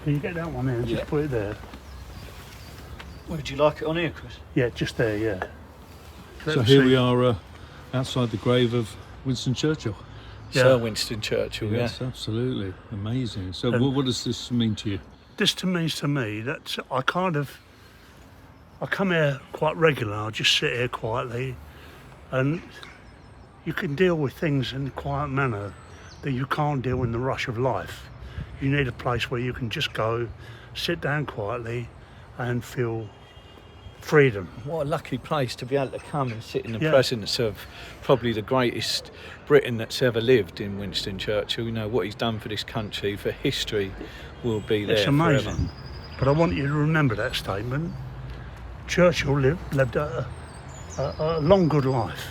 Can you get that one there and just put it there? Would you like it on here, Chris? Yeah, just there, yeah. So here we are outside the grave of Winston Churchill. Yeah. Sir Winston Churchill, yes, absolutely. Amazing. So what does this mean to you? This means to me that I come here quite regular. I just sit here quietly, and you can deal with things in a quiet manner that you can't deal in the rush of life. You need a place where you can just go, sit down quietly and feel freedom. What a lucky place to be able to come and sit in the presence of probably the greatest Briton that's ever lived in Winston Churchill. You know, what he's done for this country, for history, will be there forever. It's amazing. But I want you to remember that statement. Churchill lived a long, good life.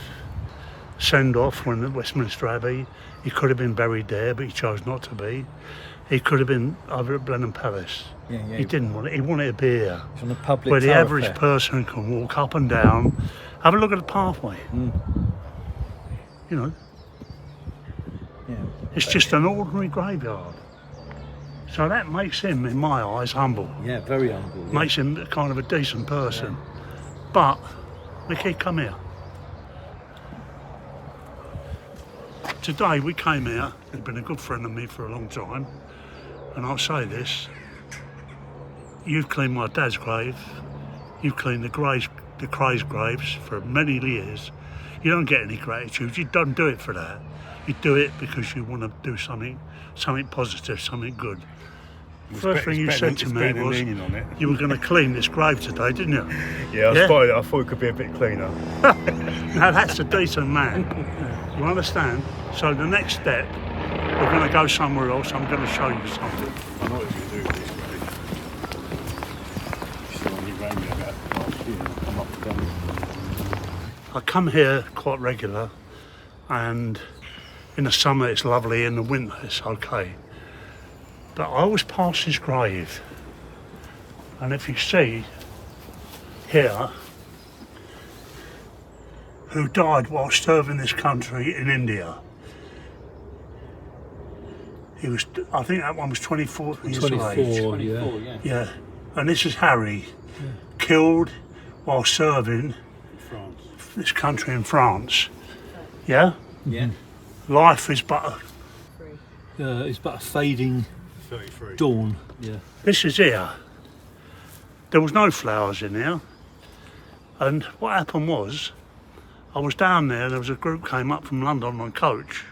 Send off when at Westminster Abbey. He could have been buried there, but he chose not to be. He could have been over at Blenheim Palace. He didn't want it. He wanted to be here, on a public where the average person can walk up and down, have a look at the pathway. You know, it's just an ordinary graveyard. So that makes him, in my eyes, humble. Yeah, very humble. Yeah. Makes him kind of a decent person. But, Micky, come here. Today we came here, he's been a good friend of me for a long time, and I'll say this, you've cleaned my dad's grave, you've cleaned the Krays graves for many years. You don't get any gratitude, you don't do it for that. You do it because you want to do something positive, something good. First thing you said to me was you were going to clean this grave today, didn't you? Yeah, I spotted it. I thought it could be a bit cleaner. Now that's a decent man. You understand? So the next step, we're going to go somewhere else. I'm going to show you something. I know what you're going to do with this grave. This is the one you rang me about last year. I'll come up and down. I come here quite regular, and in the summer it's lovely, in the winter it's okay. But I always pass his grave, and if you see here, who died while serving this country in India. He was, I think that one was 24 years of age. 24, yeah. And this is Harry, killed while serving this country in France. Yeah? Yeah. Life is but It's but a fading 33. dawn. Yeah. This is here. There was no flowers in here. And what happened was, I was down there was a group came up from London on coach,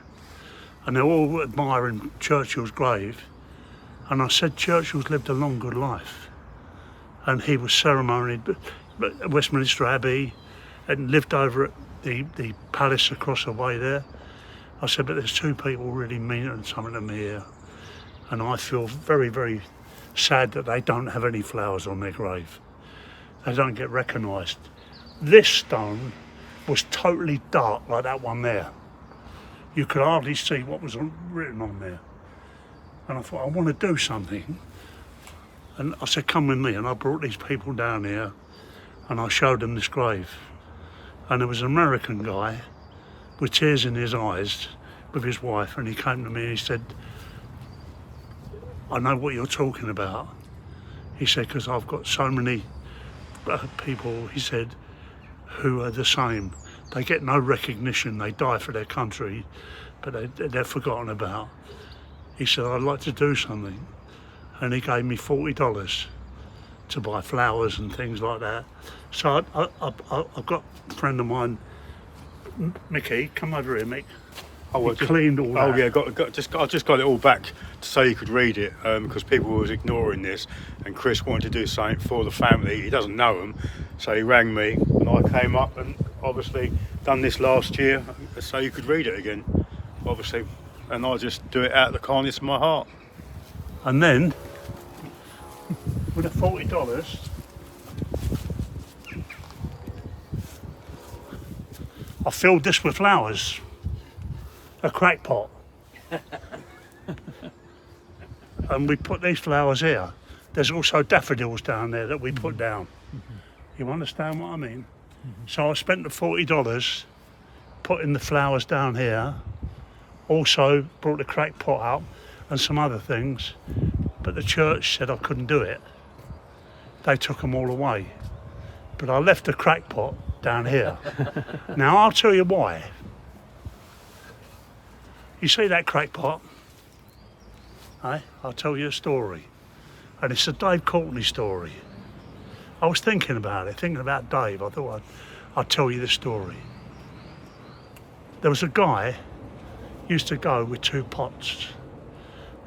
and they're all admiring Churchill's grave. And I said, Churchill's lived a long, good life. And he was ceremonied at Westminster Abbey and lived over at the palace across the way there. I said, but there's two people really meaning something to me here. And I feel very, very sad that they don't have any flowers on their grave. They don't get recognised. This stone was totally dark like that one there. You could hardly see what was written on there. And I thought, I want to do something. And I said, come with me. And I brought these people down here and I showed them this grave. And there was an American guy with tears in his eyes with his wife, and he came to me and he said, I know what you're talking about. He said, because I've got so many people, he said, who are the same. They get no recognition, they die for their country, but they're forgotten about. He said, I'd like to do something. And he gave me $40 to buy flowers and things like that. So I've got a friend of mine, Micky, come over here, Mick. Oh, he cleaned all that. Oh yeah, I just got it all back to so you could read it, because people was ignoring this, and Chris wanted to do something for the family. He doesn't know them, so he rang me, and I came up and obviously done this last year so you could read it again, obviously, and I just do it out of the kindness of my heart. And then, with the $40, I filled this with flowers. A crackpot. And we put these flowers here. There's also daffodils down there that we put down. You understand what I mean? So I spent the $40 putting the flowers down here. Also brought the crackpot out and some other things. but the church said I couldn't do it. They took them all away. But I left the crackpot down here. Now I'll tell you why. You see that crackpot? I'll tell you a story. And it's a Dave Courtney story. I was thinking about Dave. I thought I'd tell you the story. There was a guy used to go with 2 pots,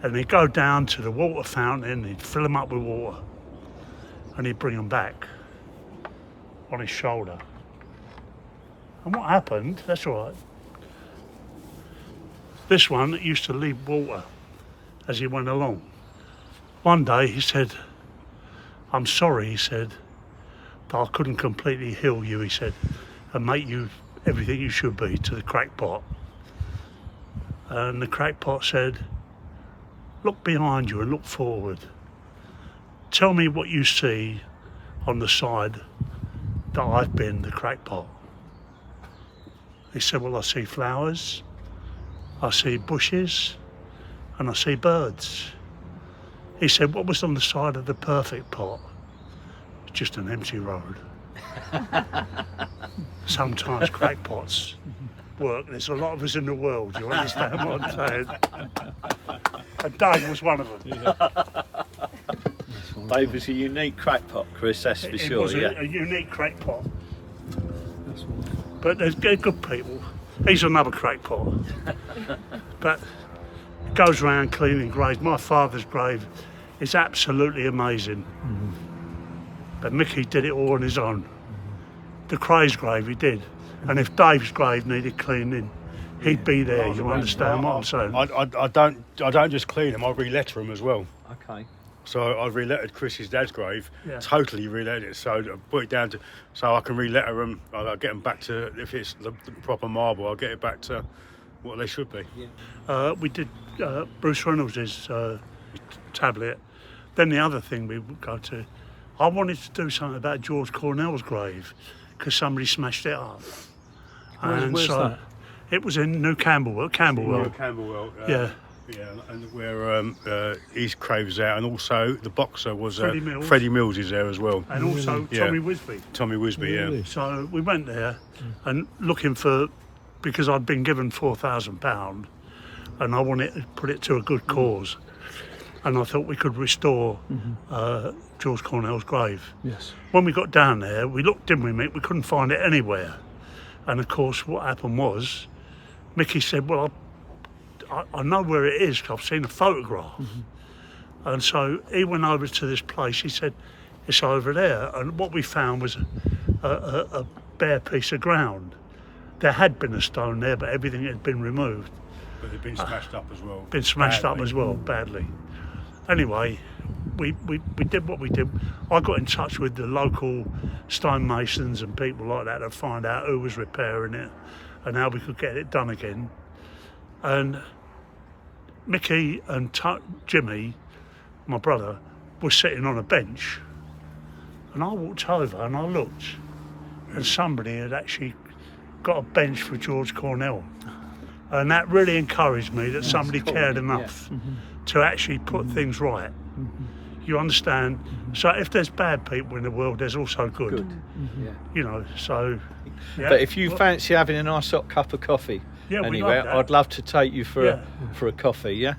and he'd go down to the water fountain, he'd fill them up with water, and he'd bring them back on his shoulder. And what happened, that's all right, this one used to leave water as he went along. One day he said, I'm sorry, he said, but I couldn't completely heal you, he said, and make you everything you should be to the crackpot. And the crackpot said, look behind you and look forward. Tell me what you see on the side that I've been, the crackpot. He said, well, I see flowers, I see bushes, and I see birds. He said, what was on the side of the perfect pot? Just an empty road. Sometimes crackpots work. There's a lot of us in the world, you understand what I'm saying? And Dave was one of them. Dave was a unique crackpot, Chris, that's for sure. It was a unique crackpot. But they're good people. He's another crackpot. But it goes around cleaning graves. My father's grave is absolutely amazing. But Micky did it all on his own. The Krays grave he did. And if Dave's grave needed cleaning, he'd be there, you understand what I'm saying? I don't just clean them, I re-letter them as well. Okay. So I've re-lettered Chris's dad's grave, totally re-lettered it, so I put it down to, so I can re-letter them, I'll get them back to, if it's the proper marble, I'll get it back to what they should be. We did Bruce Reynolds' tablet. Then the other thing we would go to, I wanted to do something about George Cornell's grave, because somebody smashed it up. Where's that? It was in New Camberwell. Camberwell. Yeah, and where his grave was out, and also the boxer was Freddie Mills is there as well. and also Tommy Wisby. Tommy Wisby, Really? So we went there and looking for, because I'd been given £4,000 and I wanted to put it to a good cause. And I thought we could restore George Cornell's grave. Yes. When we got down there, we looked, didn't we, Mick? We couldn't find it anywhere. And of course, what happened was, Micky said, well, I know where it is, 'cause I've seen a photograph. And so he went over to this place, he said, it's over there. And what we found was a bare piece of ground. There had been a stone there, but everything had been removed. But they'd been smashed up as well. Been smashed up as well, badly. Anyway, we did what we did. I got in touch with the local stonemasons and people like that to find out who was repairing it and how we could get it done again. And Micky and Jimmy, my brother, were sitting on a bench, and I walked over and I looked, and somebody had actually got a bench for George Cornell. And that really encouraged me that somebody cared enough to actually put things right. You understand? So if there's bad people in the world, there's also good. You know, so... Yeah. But if you fancy having a nice hot cup of coffee Yeah, anywhere, love that. I'd love to take you for a coffee, yeah?